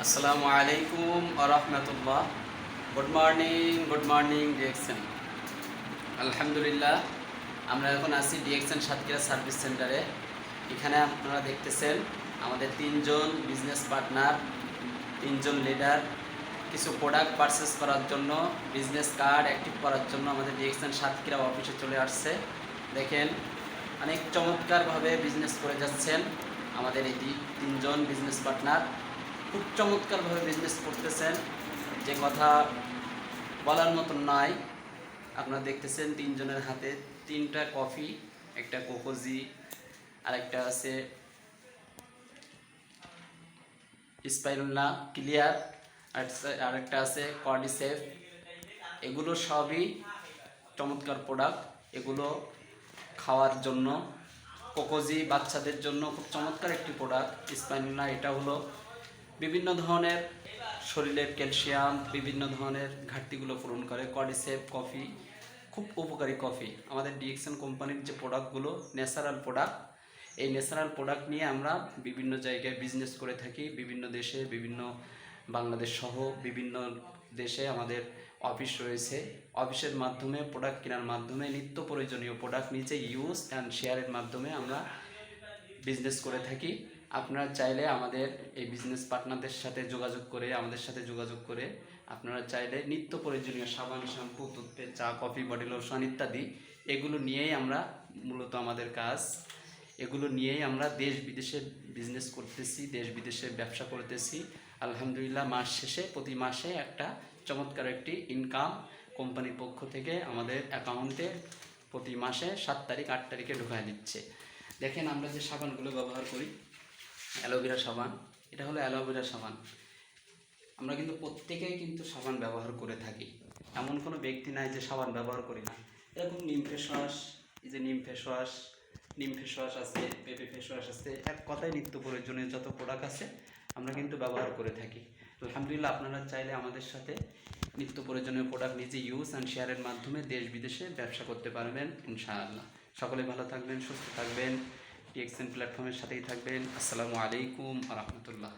আসসালামু আলাইকুম ওয়া রাহমাতুল্লাহ। Good morning DXN. আলহামদুলিল্লাহ, আমরা এখন আছি ডিএক্সএন সাতক্ষীরা সার্ভিস সেন্টারে। এখানে আপনারা দেখতেছেন আমাদের তিনজন বিজনেস পার্টনার, তিনজন লিডার কিছু প্রোডাক্ট পারচেস করার জন্য, বিজনেস কার্ড অ্যাক্টিভ করার জন্য আমাদের ডিএক্সএন সাতক্ষীরা অফিসে চলে আসছে। দেখেন, অনেক চমৎকারভাবে বিজনেস করে যাচ্ছেন আমাদের এই তিনজন বিজনেস পার্টনার। খুব চমৎকারভাবে বিজনেস করতেছেন, যে কথা বলার মতন নয়। আপনারা দেখতেছেন তিনজনের হাতে তিনটা কফি, একটা কোকোজি, আরেকটা আছে স্পাইরুলা ক্লিয়ার, আরেকটা আছে কর্ডিসেফ। এগুলো সবই চমৎকার প্রোডাক্ট। এগুলো খাওয়ার জন্য, কোকোজি বাচ্চাদের জন্য খুব চমৎকার একটি প্রোডাক্ট। স্পাইরুলা এটা হলো বিভিন্ন ধরনের শরীরের ক্যালসিয়াম, বিভিন্ন ধরনের ঘাটতিগুলো পূরণ করে। কর্ডিসেপ কফি খুব উপকারী কফি। আমাদের ডিএক্সএন কোম্পানির যে প্রোডাক্টগুলো ন্যাচারাল প্রোডাক্ট, এই ন্যাচারাল প্রোডাক্ট নিয়ে আমরা বিভিন্ন জায়গায় বিজনেস করে থাকি। বিভিন্ন দেশে, বিভিন্ন বাংলাদেশ সহ বিভিন্ন দেশে আমাদের অফিস রয়েছে। অফিসের মাধ্যমে প্রোডাক্ট কেনার মাধ্যমে নিত্য প্রয়োজনীয় প্রোডাক্ট নিজে ইউজ অ্যান্ড শেয়ারের মাধ্যমে আমরা বিজনেস করে থাকি। আপনারা চাইলে আমাদের এই বিজনেস পার্টনারদের সাথে যোগাযোগ করে, আমাদের সাথে যোগাযোগ করে আপনারা চাইলে নিত্য প্রয়োজনীয় সাবান, শ্যাম্পু, টুথপেস্ট, চা, কফি, বডি লোশন ইত্যাদি এগুলো নিয়েই আমরা মূলত আমাদের কাজ। এগুলো নিয়েই আমরা দেশ বিদেশে বিজনেস করতেছি, দেশ বিদেশে ব্যবসা করতেছি। আলহামদুলিল্লাহ, মাস শেষে প্রতি মাসে একটা চমৎকার একটি ইনকাম কোম্পানির পক্ষ থেকে আমাদের অ্যাকাউন্টে প্রতি মাসে 7 তারিখ 8 তারিখে ঢোকায় দিচ্ছে। দেখেন, আমরা যে সাবানগুলো ব্যবহার করি, অ্যালোভেরা সাবান, এটা হলো অ্যালোভেরা সাবান। আমরা কিন্তু প্রত্যেকেই কিন্তু সাবান ব্যবহার করে থাকি, এমন কোনো ব্যক্তি নাই যে সাবান ব্যবহার করি না। এরকম নিম ফেস ওয়াশ, এই যে নিম ফেস ওয়াশ আছে, পেঁপে ফেস ওয়াশ আছে, এক কথায় নিত্য প্রয়োজনীয় যত প্রোডাক্ট আছে আমরা কিন্তু ব্যবহার করে থাকি। আলহামদুলিল্লাহ, আপনারা চাইলে আমাদের সাথে নিত্য প্রয়োজনীয় প্রোডাক্ট নিজে ইউজ অ্যান্ড শেয়ারের মাধ্যমে দেশ বিদেশে ব্যবসা করতে পারবেন ইনশাআল্লাহ। সকলে ভালো থাকবেন, সুস্থ থাকবেন, ডিএক্সএন প্ল্যাটফর্মের সাথেই থাকবেন। আসসালামু আলাইকুম ওয়া রাহমাতুল্লাহ।